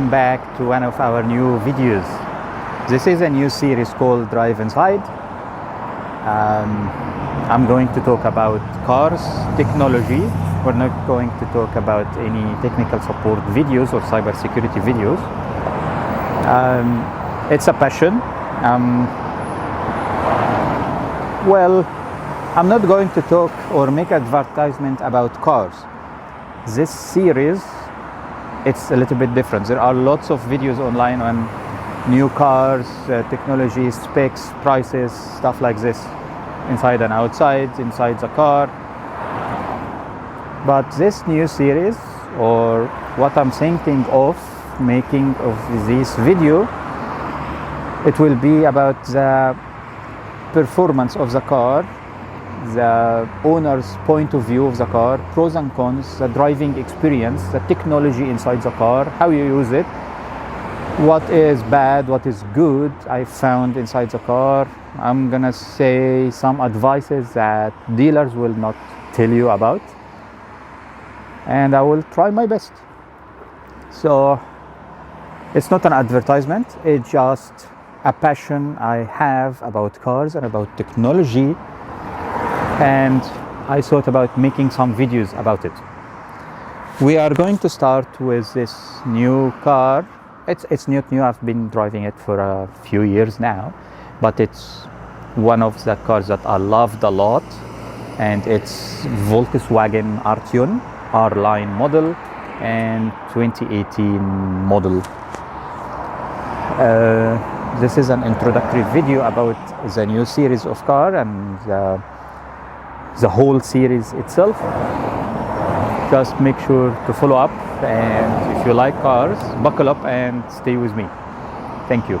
welcome back to one of our new videos. This is a new series called DriveInside. I'm going to talk about cars, technology. We're not going to talk about any technical support videos or cybersecurity videos. It's a passion. Well, I'm not going to talk or make advertisement about cars. This series, it's a little bit different. There are lots of videos online on new cars, technology, specs, prices, stuff like this, inside and outside, inside the car. But this new series, or what I'm thinking of making of this video, it will be about the performance of the car, the owner's point of view of the car, pros and cons, the driving experience, the technology inside the car, how you use it, what is bad, what is good I found inside the car. I'm gonna say some advices that dealers will not tell you about, and I will try my best. So it's not an advertisement, it's just a passion I have about cars and about technology, and I thought about making some videos about it. We are going to start with this new car. It's not new, I've been driving it for a few years now, but it's one of the cars that I loved a lot, and it's Volkswagen Arteon R-Line model and 2018 model. This is an introductory video about the new series of car and the whole series itself. Just make sure to follow up, and if you like cars, buckle up and stay with me. Thank you.